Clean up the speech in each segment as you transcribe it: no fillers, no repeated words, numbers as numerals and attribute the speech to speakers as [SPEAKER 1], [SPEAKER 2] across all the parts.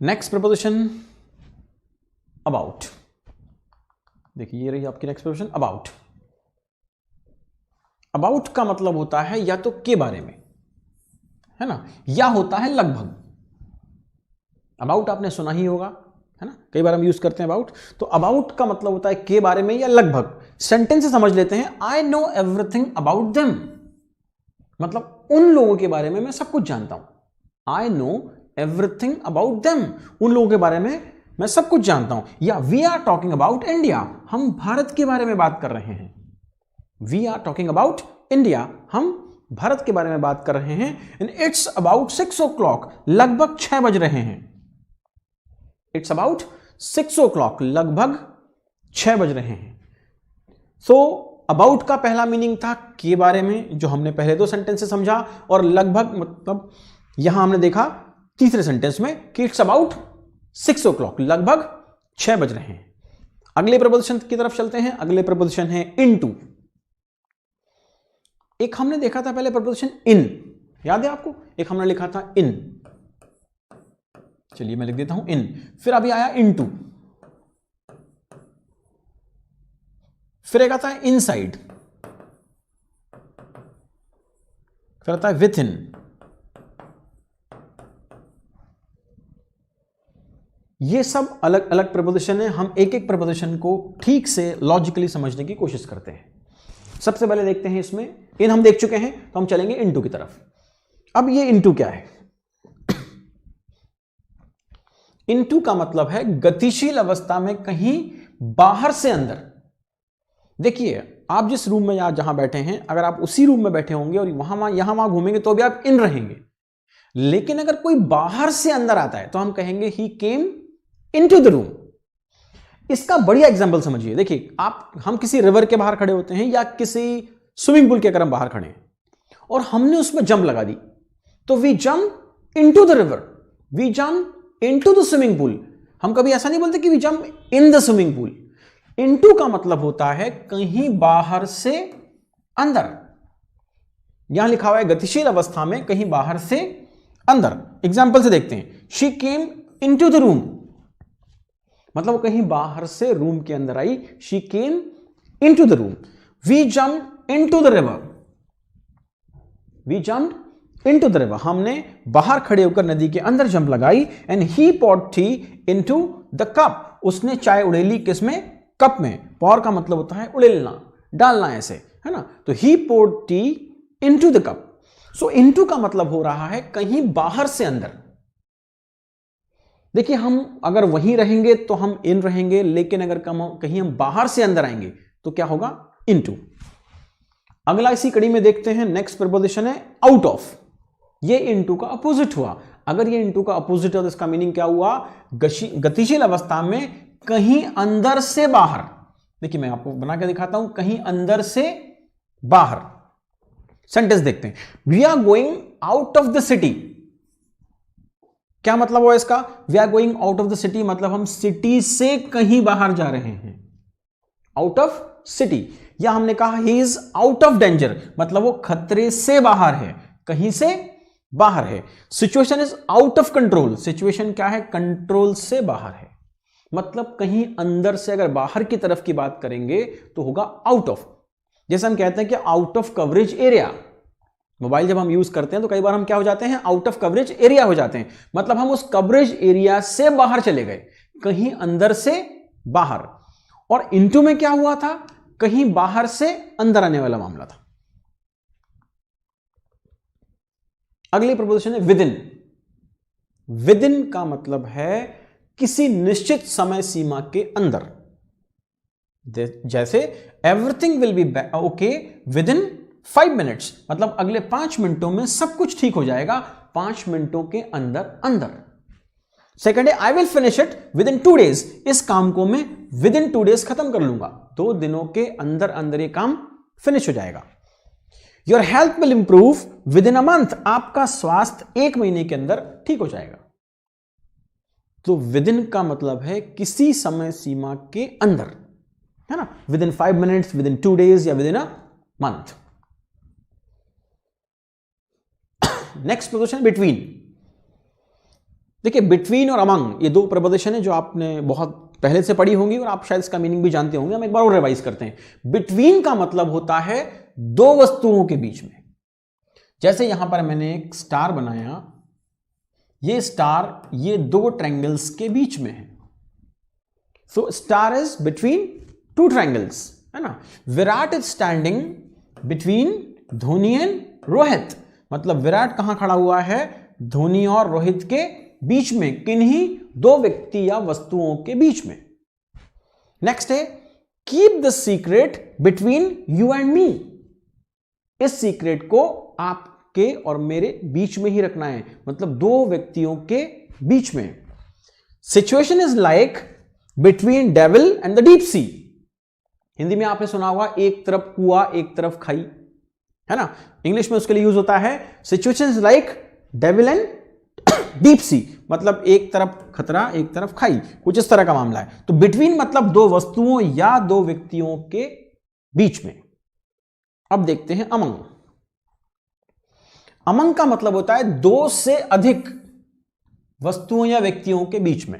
[SPEAKER 1] Next preposition about. देखिए ये रही आपकी नेक्स्ट प्रपोजिशन अबाउट। अबाउट का मतलब होता है या तो के बारे में, है ना, या होता है लगभग। अबाउट आपने सुना ही होगा, है ना, कई बार हम यूज करते हैं अबाउट। तो अबाउट का मतलब होता है के बारे में या लगभग। सेंटेंस से समझ लेते हैं, I know everything about them, मतलब उन लोगों के बारे में मैं सब कुछ जानता हूं। I know everything about them, उन लोगों के बारे में मैं सब कुछ जानता हूं। या we are talking about India, हम भारत के बारे में बात कर रहे हैं। We are talking about India, हम भारत के बारे में बात कर रहे हैं। एंड इट्स अबाउट 6 o'clock, लगभग 6 बज रहे हैं। इट्स अबाउट 6 o'clock, लगभग 6 बज रहे हैं। सो अबाउट का पहला मीनिंग था के बारे में, जो हमने पहले 2 सेंटेंस से समझा, और लगभग मतलब यहां हमने देखा तीसरे सेंटेंस में कि इट्स अबाउट 6 o'clock, लगभग 6 बज रहे हैं। अगले प्रपोजिशन की तरफ चलते हैं। अगले प्रपोजिशन है इनटू। एक हमने देखा था पहले प्रपोजिशन इन, याद है आपको? एक हमने लिखा था इन, चलिए मैं लिख देता हूं इन। फिर अभी आया इनटू, फिर एक आता है इनसाइड, फिर आता है विथ इन। ये सब अलग अलग प्रपोजिशन है। हम एक एक प्रपोजिशन को ठीक से लॉजिकली समझने की कोशिश करते हैं। सबसे पहले देखते हैं इसमें, इन हम देख चुके हैं, तो हम चलेंगे इनटू की तरफ। अब ये इनटू क्या है? इनटू का मतलब है गतिशील अवस्था में कहीं बाहर से अंदर। देखिए आप जिस रूम में या जहां बैठे हैं, अगर आप उसी रूम में बैठे होंगे और यहां घूमेंगे तो भी आप इन रहेंगे। लेकिन अगर कोई बाहर से अंदर आता है तो हम कहेंगे ही केम इनटू द रूम। इसका बढ़िया एग्जांपल समझिए। देखिए हम किसी रिवर के बाहर खड़े होते हैं या किसी स्विमिंग पूल के अगर हम बाहर खड़े हैं और हमने उसमें जंप लगा दी, तो we jump into the river, we jump into the swimming pool. हम कभी ऐसा नहीं बोलते कि we jump in the swimming pool. Into का मतलब होता है कहीं बाहर से अंदर। यहां लिखा हुआ है गतिशील अवस्था में कहीं बाहर से अंदर। एग्जाम्पल से देखते हैं, she came into the room, मतलब कहीं बाहर से रूम के अंदर आई। She came into the room. We jump into the river, we jump into the river, हमने बाहर खड़े होकर नदी के अंदर जंप लगाई। And he put tea into the cup, उसने चाय उड़ेली किसमें? कप में। पॉर का मतलब होता है उड़ेलना, डालना, ऐसे, है ना। तो he poured tea into the cup. So into का मतलब हो रहा है कहीं बाहर से अंदर। देखिए हम अगर वहीं रहेंगे तो हम इन रहेंगे, लेकिन अगर कहीं हम बाहर से अंदर आएंगे तो क्या होगा? इनटू। अगला इसी कड़ी में देखते हैं, नेक्स्ट प्रपोजिशन है आउट ऑफ। ये इनटू का अपोजिट हुआ। अगर ये इनटू का अपोजिट है तो इसका मीनिंग क्या हुआ? गतिशील अवस्था में कहीं अंदर से बाहर। देखिए मैं आपको बना के दिखाता हूं, कहीं अंदर से बाहर। सेंटेंस देखते हैं, we are going out of the city. क्या मतलब हुआ इसका? We are going out of the city मतलब हम सिटी से कहीं बाहर जा रहे हैं, आउट ऑफ सिटी। या हमने कहा he is out of danger, मतलब वो खतरे से बाहर है, कहीं से बाहर है। Situation is out of control, situation क्या है? कंट्रोल से बाहर है, मतलब कहीं अंदर से अगर बाहर की तरफ की बात करेंगे तो होगा आउट ऑफ। जैसे हम कहते हैं कि out of coverage area. Mobile जब हम यूज करते हैं तो कई बार हम क्या हो जाते हैं? आउट ऑफ कवरेज एरिया हो जाते हैं, मतलब हम उस कवरेज एरिया से बाहर चले गए, कहीं अंदर से बाहर। और इनटू में क्या हुआ था? कहीं बाहर से अंदर आने वाला मामला था। अगली प्रपोजिशन है विद इन। विद इन का मतलब है किसी निश्चित समय सीमा के अंदर। जैसे everything will be okay with in 5 minutes, मतलब अगले 5 मिनटों में सब कुछ ठीक हो जाएगा, 5 मिनटों के अंदर अंदर। सेकेंड है I will finish it with in 2 days, इस काम को मैं विद इन 2 days खत्म कर लूंगा, 2 दिनों के अंदर अंदर ये काम फिनिश हो जाएगा। Your health will improve with in a month, आपका स्वास्थ्य 1 महीने के अंदर ठीक हो जाएगा। तो विद इन का मतलब है किसी समय सीमा के अंदर, है ना, with in 5 minutes, with in 2 days या with in a month. Next position between. देखिए बिटवीन और अमंग ये दो प्रपोजिशन है जो आपने बहुत पहले से पढ़ी होंगी और आप शायद इसका मीनिंग भी जानते होंगे। हम एक बार और रिवाइज करते हैं। बिटवीन का मतलब होता है दो वस्तुओं के बीच में। जैसे यहां पर मैंने एक स्टार बनाया, ये स्टार ये दो ट्रायंगल्स के बीच में है, so star is between two triangles, है ना। Virat is standing between Dhoni and Rohit, मतलब विराट कहां खड़ा हुआ है, धोनी और रोहित के बीच में, किन्हीं दो व्यक्ति या वस्तुओं के बीच में। नेक्स्ट है keep the secret between you and me, इस सीक्रेट को आपके और मेरे बीच में ही रखना है, मतलब दो व्यक्तियों के बीच में। Situation is like between devil and the deep sea, Hindi में आपने सुना होगा एक तरफ कुआं एक तरफ खाई, है ना। इंग्लिश में उसके लिए यूज होता है situation is like devil and deep sea, मतलब एक तरफ खतरा एक तरफ खाई, कुछ इस तरह का मामला है। तो बिटवीन मतलब दो वस्तुओं या दो व्यक्तियों के बीच में। अब देखते हैं अमंग। अमंग का मतलब होता है दो से अधिक वस्तुओं या व्यक्तियों के बीच में।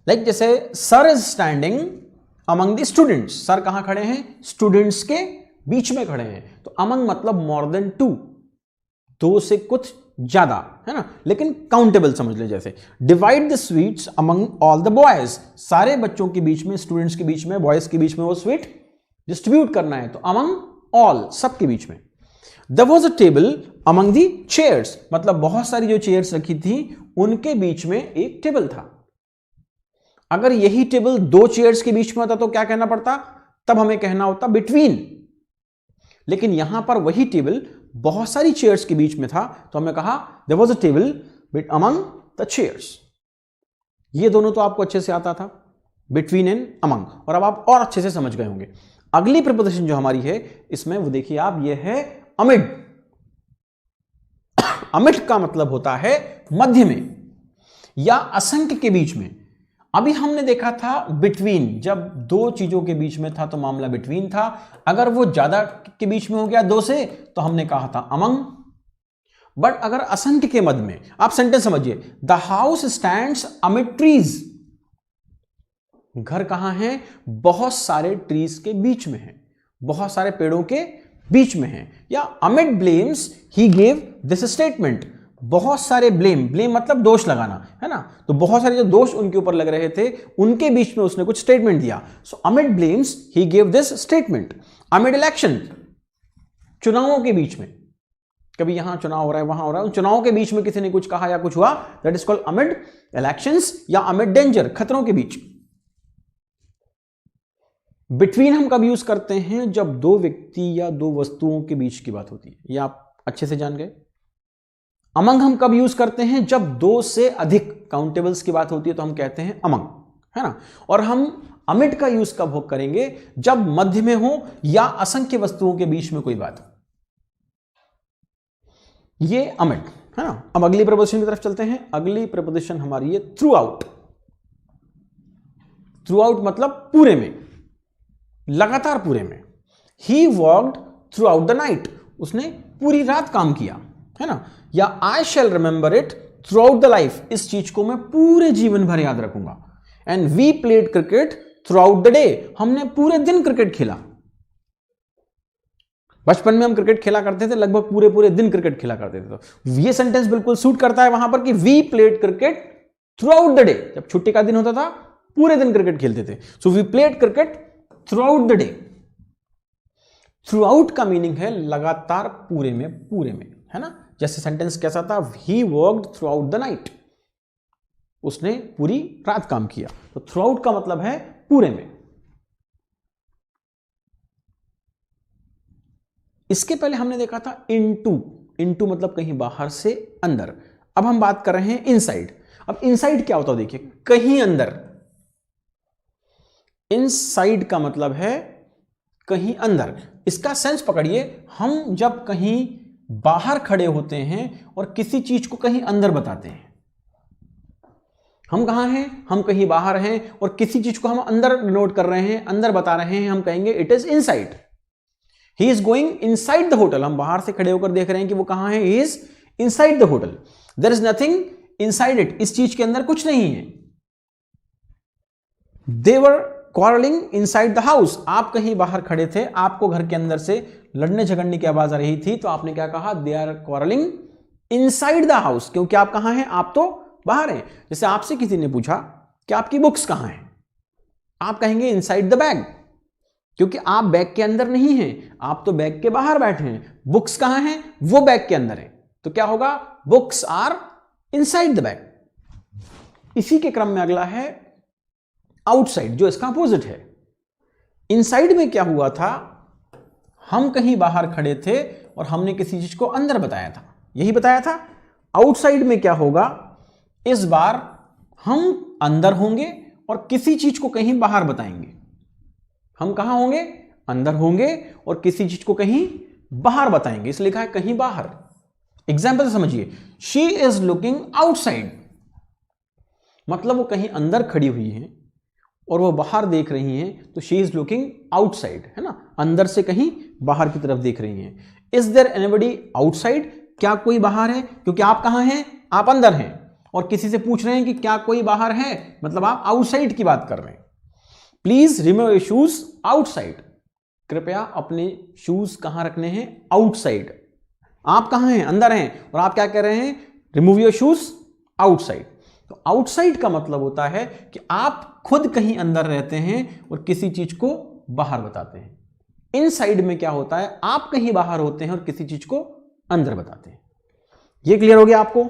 [SPEAKER 1] लाइक जैसे sir is standing among the students, sir कहां खड़े हैं, स्टूडेंट्स के बीच में खड़े हैं। तो अमंग मतलब मोर देन टू, दो से कुछ ज्यादा, है ना, लेकिन काउंटेबल समझ ले। जैसे divide the sweets among all the boys, सारे बच्चों के बीच में, स्टूडेंट्स के बीच में, बॉयज के बीच में वो स्वीट डिस्ट्रीब्यूट करना है, तो अमंग ऑल, सबके बीच में। There was a table among the chairs, मतलब बहुत सारी जो चेयर्स रखी थी उनके बीच में एक टेबल था। अगर यही टेबल दो चेयर्स के बीच में होता तो क्या कहना पड़ता, तब हमें कहना होता बिटवीन, लेकिन यहां पर वही टेबल बहुत सारी चेयर्स के बीच में था, तो हमने कहा there was a table among the chairs. ये दोनों तो आपको अच्छे से आता था, बिटवीन एंड अमंग, और अब आप और अच्छे से समझ गए होंगे। अगली प्रीपोजिशन जो हमारी है इसमें वो देखिए आप, ये है अमिड। अमिड का मतलब होता है मध्य में या असंख्य के बीच में। अभी हमने देखा था बिटवीन, जब दो चीजों के बीच में था तो मामला बिटवीन था। अगर वो ज्यादा के बीच में हो गया दो से तो हमने कहा था अमंग। बट अगर असंख्य के मध्य में, आप सेंटेंस समझिए, the house stands amid trees, घर कहां है, बहुत सारे ट्रीज के बीच में है, बहुत सारे पेड़ों के बीच में है। या amid blames he gave this statement, बहुत सारे ब्लेम मतलब दोष लगाना, है ना, तो बहुत सारे जो दोष उनके ऊपर लग रहे थे उनके बीच में उसने कुछ स्टेटमेंट दिया। So amid blames he gave this statement. Amid election, चुनावों के बीच में, कभी यहां चुनाव हो रहा है वहां हो रहा है, उन चुनावों के बीच में किसी ने कुछ कहा या कुछ हुआ, that is called amid elections या अमिड डेंजर, खतरों के बीच। बिटवीन हम कब यूज करते हैं, जब दो व्यक्ति या दो वस्तुओं के बीच की बात होती है, ये आप अच्छे से जान गए। अमंग हम कब यूज करते हैं, जब दो से अधिक काउंटेबल्स की बात होती है तो हम कहते हैं अमंग, है ना। और हम अमिड का यूज कब करेंगे, जब मध्य में हो या असंख्य वस्तुओं के बीच में कोई बात हो, ये अमिड, है ना। अब अगली प्रपोजिशन की तरफ चलते हैं। अगली प्रपोजिशन हमारी है थ्रू आउट। थ्रू आउट मतलब पूरे में, लगातार पूरे में। He walked throughout the night, उसने पूरी रात काम किया, है ना। या I shall remember it throughout the life, इस चीज को मैं पूरे जीवन भर याद रखूंगा। And we played cricket throughout the day, हमने पूरे दिन क्रिकेट खेला। बचपन में हम क्रिकेट खेला करते थे, लगभग पूरे पूरे दिन क्रिकेट खेला करते थे। तो ये सेंटेंस बिल्कुल सूट करता है वहां पर कि we played cricket throughout the day, जब छुट्टी का दिन होता था पूरे दिन क्रिकेट खेलते थे। So we played cricket throughout the day. Throughout का मीनिंग है लगातार, पूरे में, है ना। जैसे सेंटेंस कैसा था, he worked through out the night, उसने पूरी रात काम किया। तो थ्रू आउट का मतलब है पूरे में। इसके पहले हमने देखा था इनटू, इनटू मतलब कहीं बाहर से अंदर। अब हम बात कर रहे हैं इनसाइड। अब इनसाइड क्या होता है, देखिए कहीं अंदर। इनसाइड का मतलब है कहीं अंदर। इसका सेंस पकड़िए, हम जब कहीं बाहर खड़े होते हैं और किसी चीज को कहीं अंदर बताते हैं, हम कहां हैं, हम कहीं बाहर हैं और किसी चीज को हम अंदर नोट कर रहे हैं, अंदर बता रहे हैं, हम कहेंगे it is inside. He is going inside the hotel, हम बाहर से खड़े होकर देख रहे हैं कि वो कहां है, he is inside the hotel. There is nothing inside it, इस चीज के अंदर कुछ नहीं है। They were quarrelling inside the house, आप कहीं बाहर खड़े थे, आपको घर के अंदर से लड़ने झगड़ने की आवाज आ रही थी, तो आपने क्या कहा, they are quarrelling inside the house, क्योंकि आप कहां हैं, आप तो बाहर हैं। जैसे आपसे किसी ने पूछा कि आपकी बुक्स कहां हैं, आप कहेंगे इनसाइड द बैग, क्योंकि आप बैग के अंदर नहीं हैं, आप तो बैग के बाहर बैठे हैं। बुक्स कहां हैं, वो बैग के अंदर है, तो क्या होगा, books are inside the bag. इसी के क्रम में अगला है आउटसाइड, जो इसका अपोजिट है। इनसाइड में क्या हुआ था, हम कहीं बाहर खड़े थे और हमने किसी चीज को अंदर बताया था, यही बताया था। आउटसाइड में क्या होगा, इस बार हम अंदर होंगे और किसी चीज को कहीं बाहर बताएंगे। हम कहां होंगे, अंदर होंगे और किसी चीज को कहीं बाहर बताएंगे, इसलिए लिखा है कहीं बाहर। एग्जाम्पल से समझिए, शी इज लुकिंग आउटसाइड, मतलब वो कहीं अंदर खड़ी हुई है और वो बाहर देख रही हैं, तो शी इज लुकिंग आउटसाइड, है ना, अंदर से कहीं बाहर की तरफ देख रही हैं। इज देयर एनीबडी आउटसाइड, क्या कोई बाहर है, क्योंकि आप कहां हैं, आप अंदर हैं, और किसी से पूछ रहे हैं कि क्या कोई बाहर है, मतलब आप आउटसाइड की बात कर रहे हैं। Please remove your shoes outside, कृपया अपने शूज कहां रखने हैं, आउटसाइड। आप कहां हैं, अंदर हैं, और आप क्या कह रहे हैं, रिमूव योर शूज आउटसाइड। तो आउटसाइड का मतलब होता है कि आप खुद कहीं अंदर रहते हैं और किसी चीज को बाहर बताते हैं। इनसाइड में क्या होता है, आप कहीं बाहर होते हैं और किसी चीज को अंदर बताते हैं। ये क्लियर हो गया आपको?